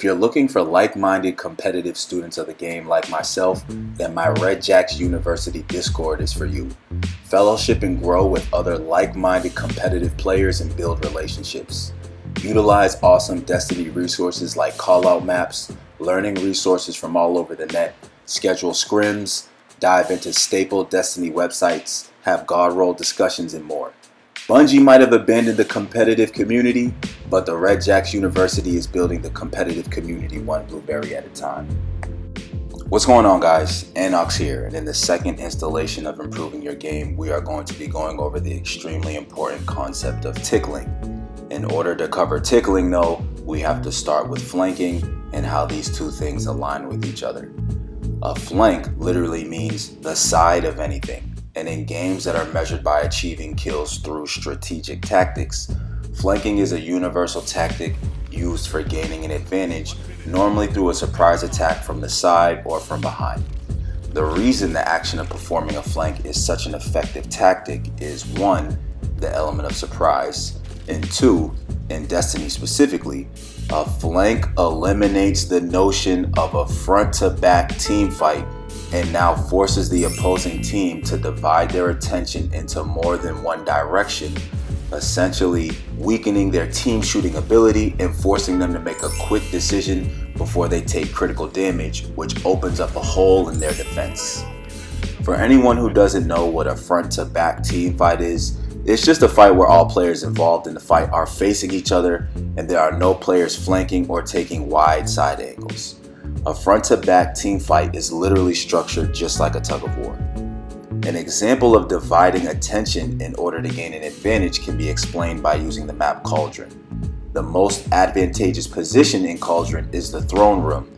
If you're looking for like-minded competitive students of the game like myself, then my Red Jacks University Discord is for you. Fellowship and grow with other like-minded competitive players and build relationships. Utilize awesome Destiny resources like call-out maps, learning resources from all over the net, schedule scrims, dive into staple Destiny websites, have god roll discussions, and more. Bungie might have abandoned the competitive community, but the Red Jacks University is building the competitive community one blueberry at a time. What's going on, guys? Anox here, and in the second installation of Improving Your Game, we are going to be going over the extremely important concept of tickling. In order to cover tickling, though, we have to start with flanking and how these two things align with each other. A flank literally means the side of anything. And in games that are measured by achieving kills through strategic tactics, flanking is a universal tactic used for gaining an advantage, normally through a surprise attack from the side or from behind. The reason the action of performing a flank is such an effective tactic is 1, the element of surprise, and 2, in Destiny specifically, a flank eliminates the notion of a front-to-back team fight and now forces the opposing team to divide their attention into more than one direction, essentially weakening their team shooting ability and forcing them to make a quick decision before they take critical damage, which opens up a hole in their defense. For anyone who doesn't know what a front-to-back team fight is, it's just a fight where all players involved in the fight are facing each other and there are no players flanking or taking wide side angles. A front-to-back team fight is literally structured just like a tug of war. An example of dividing attention in order to gain an advantage can be explained by using the map Cauldron. The most advantageous position in Cauldron is the throne room,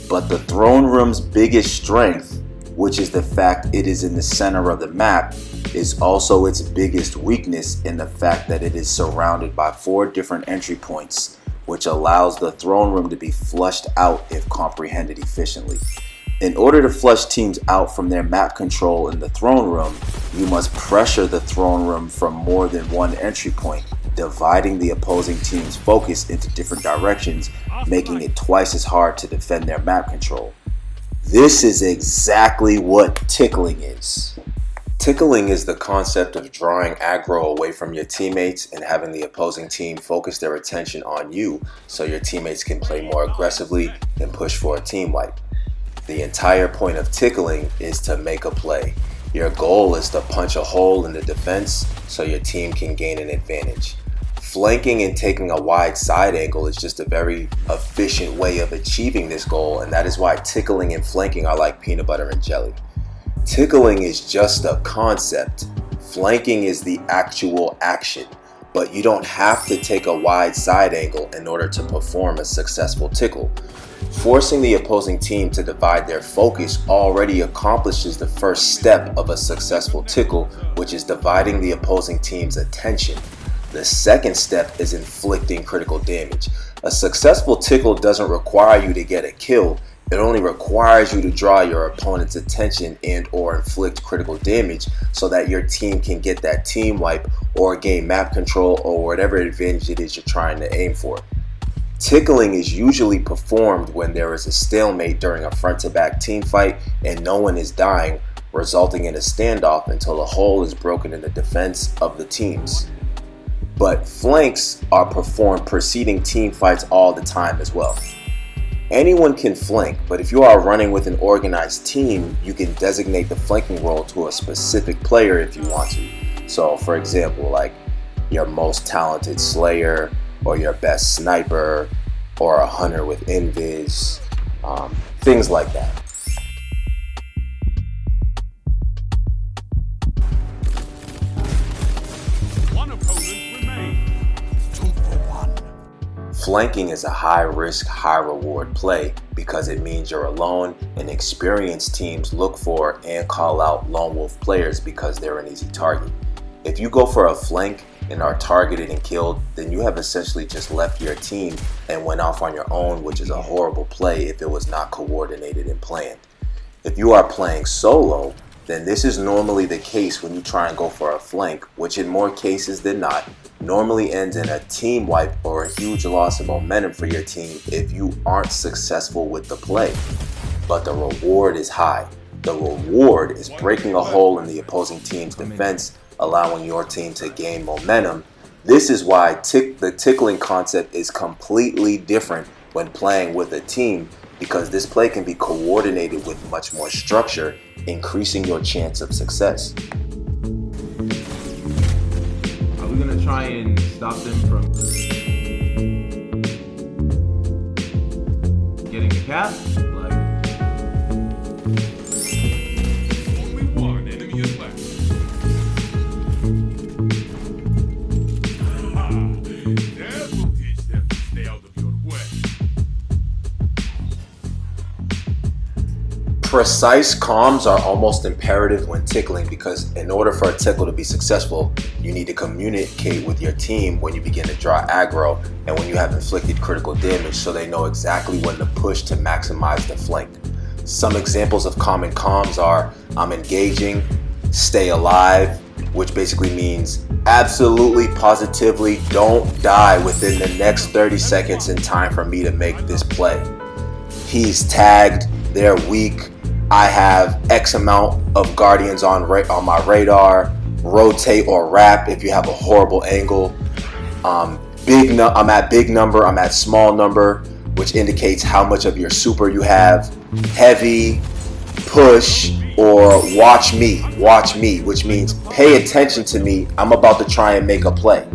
but the throne room's biggest strength, which is the fact it is in the center of the map, is also its biggest weakness in the fact that it is surrounded by 4 different entry points, which allows the throne room to be flushed out if comprehended efficiently. In order to flush teams out from their map control in the throne room, you must pressure the throne room from more than one entry point, dividing the opposing team's focus into different directions, making it twice as hard to defend their map control. This is exactly what tickling is. Tickling is the concept of drawing aggro away from your teammates and having the opposing team focus their attention on you so your teammates can play more aggressively and push for a team wipe. The entire point of tickling is to make a play. Your goal is to punch a hole in the defense so your team can gain an advantage. Flanking and taking a wide side angle is just a very efficient way of achieving this goal, and that is why tickling and flanking are like peanut butter and jelly. Tickling is just a concept. Flanking is the actual action, but you don't have to take a wide side angle in order to perform a successful tickle. Forcing the opposing team to divide their focus already accomplishes the first step of a successful tickle, which is dividing the opposing team's attention. The second step is inflicting critical damage. A successful tickle doesn't require you to get a kill. It only requires you to draw your opponent's attention and or inflict critical damage so that your team can get that team wipe or gain map control or whatever advantage it is you're trying to aim for. Tickling is usually performed when there is a stalemate during a front-to-back team fight and no one is dying, resulting in a standoff until a hole is broken in the defense of the teams. But flanks are performed preceding team fights all the time as well. Anyone can flank, but if you are running with an organized team, you can designate the flanking role to a specific player if you want to. So, for example, like your most talented slayer, or your best sniper, or a hunter with invis, things like that. One opponent remains. 2 for 1. Flanking is a high-risk, high-reward play because it means you're alone, and experienced teams look for and call out lone wolf players because they're an easy target. If you go for a flank and are targeted and killed, then you have essentially just left your team and went off on your own, which is a horrible play if it was not coordinated and planned. If you are playing solo, then this is normally the case when you try and go for a flank, which in more cases than not normally ends in a team wipe or a huge loss of momentum for your team if you aren't successful with the play. But the reward is high. The reward is breaking a hole in the opposing team's defense, allowing your team to gain momentum. This is why the tickling concept is completely different when playing with a team, because this play can be coordinated with much more structure, increasing your chance of success. Are we gonna try and stop them from getting a cap? Like, Only one enemy is left. That will teach them to stay out of your way. Precise comms are almost imperative when tickling, because in order for a tickle to be successful, you need to communicate with your team when you begin to draw aggro and when you have inflicted critical damage, so they know exactly when to push to maximize the flank. Some examples of common comms are "I'm engaging," "stay alive," which basically means absolutely positively don't die within the next 30 seconds in time for me to make this play. "He's tagged," "they're weak," "I have X amount of guardians on my radar," "rotate or wrap" if you have a horrible angle. I'm at big number, I'm at small number, which indicates how much of your super you have. "Heavy," "push," or watch me," which means pay attention to me, I'm about to try and make a play.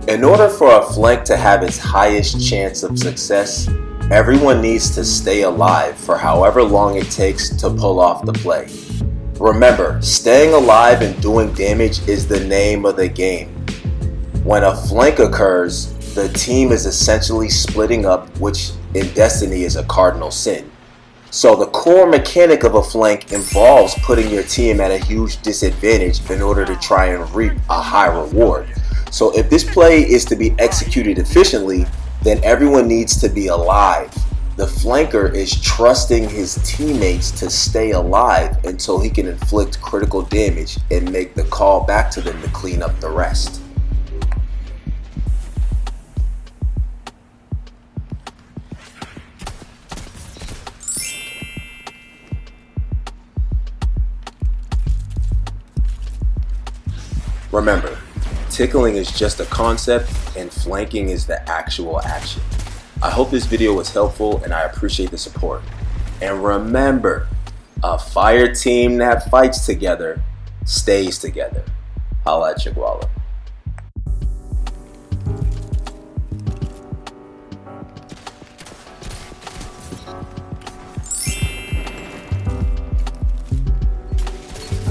In order for a flank to have its highest chance of success, everyone needs to stay alive for however long it takes to pull off the play. Remember, staying alive and doing damage is the name of the game. When a flank occurs, the team is essentially splitting up, which in Destiny is a cardinal sin. So the core mechanic of a flank involves putting your team at a huge disadvantage in order to try and reap a high reward. So if this play is to be executed efficiently, then everyone needs to be alive. The flanker is trusting his teammates to stay alive until he can inflict critical damage and make the call back to them to clean up the rest. Remember, tickling is just a concept and flanking is the actual action. I hope this video was helpful and I appreciate the support. And remember, a fire team that fights together stays together. Holla at Chigwalla.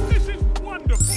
This is wonderful.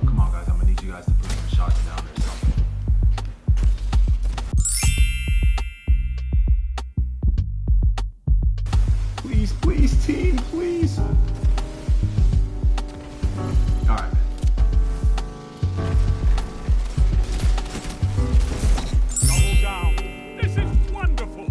come on, guys, I'm gonna need you guys to put some shots down or something. Please, please, team, please. All right. Double down. This is wonderful.